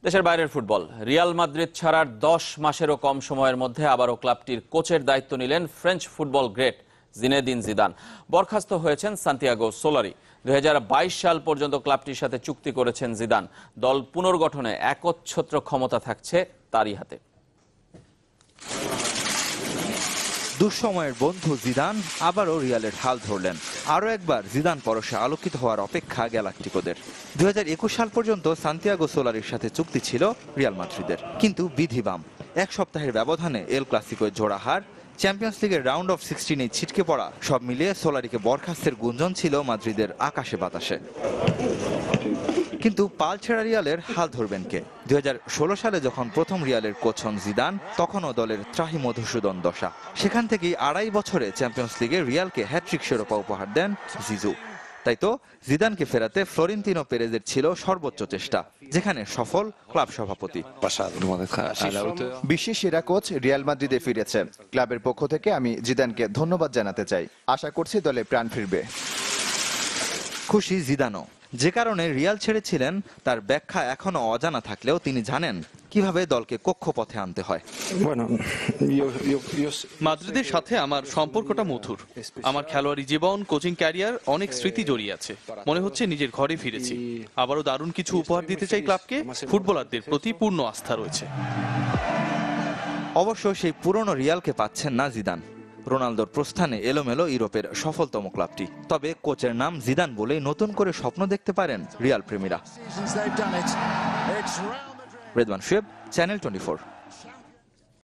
দেশের বাইরের football, Real Madrid ছাড়ার 10 মাসেরও কম সময়ের মধ্যে আবারও ক্লাবটির কোচের দায়িত্ব নিলেন French football great Zinedine Zidane. বরখাস্ত হয়েছেন সান্তিয়াগো সোলারি। 2022 সাল পর্যন্ত ক্লাবটির সাথে চুক্তি করেছেন জিদান। দল পুনর্গঠনে একচ্ছত্র ক্ষমতা থাকছে তারই হাতে। দুঃসময়ের বন্ধু জিদান আবারও রিয়ালের হাল ধরলেন। আরও একবার জিদান পরশে আলোকিত হওয়ার অপেক্ষা গ্যালাক্টিকোদের। 2021 সাল পর্যন্ত সান্তিয়াগো সোলারির সাথে চুক্তি ছিল রিয়াল মাদ্রিদের, কিন্তু বিধিবাম এক সপ্তাহের ব্যবধানে এল ক্লাসিকোয় জোড়া হার, চ্যাম্পিয়ন্স লিগের রাউন্ড অফ 16-এ ছিটকে পড়া, সব মিলিয়ে সোলারিকে বরখাস্তের গুঞ্জন ছিল মাদ্রিদের আকাশে বাতাসে। কিন্তু পাল ছেড়া রিয়ালের হাল ধরবেন কে? 2016 সালে যখন প্রথম রিয়ালের কোচ হন জিদান, তখনও দলের ত্রাহি মধুসূদন দশা। সেখান থেকেই 2.5 বছরে চ্যাম্পিয়ন্স লিগে রিয়ালকে হ্যাট্রিক শিরোপা উপহার দেন জিজু। তাই তো জিদানকে ফেরাতে ফ্লোরেন্তিনো পেরেজের ছিল সর্বোচ্চ চেষ্টা, যেখানে সফল ক্লাব সভাপতি। বিশ্বের সেরা কোচ রিয়াল মাদ্রিদে ফিরেছে। ক্লাবের পক্ষ থেকে আমি জিদানকে ধন্যবাদ জানাতে চাই। আশা করছি দলে প্রাণ ফিরবে। খুশি জিদানও, যে কারণে রিয়াল ছেড়েছিলেন তার ব্যাখ্যা এখনো অজানা থাকলেও তিনি জানেন কিভাবে দলকে কক্ষপথে আনতে হয়। মাদ্রিদের সাথে আমার সম্পর্কটা মধুর। আমার খেলোয়াড়ি জীবন, কোচিং ক্যারিয়ার, অনেক স্মৃতি জড়িয়ে আছে। মনে হচ্ছে নিজের ঘরে ফিরেছি। আবারও দারুণ কিছু উপহার দিতে চাই ক্লাবকে। ফুটবলারদের প্রতি পূর্ণ আস্থা রয়েছে। অবশ্য সেই পুরনো রিয়ালকে পাচ্ছেন না জিদান। রোনালদোর প্রস্থানে এলোমেলো ইউরোপের সফলতম ক্লাবটি। তবে কোচের নাম জিদান বলেই নতুন করে স্বপ্ন দেখতে পারেন রিয়াল প্রেমীরা। রেদওয়ান শুয়েব, চ্যানেল 24।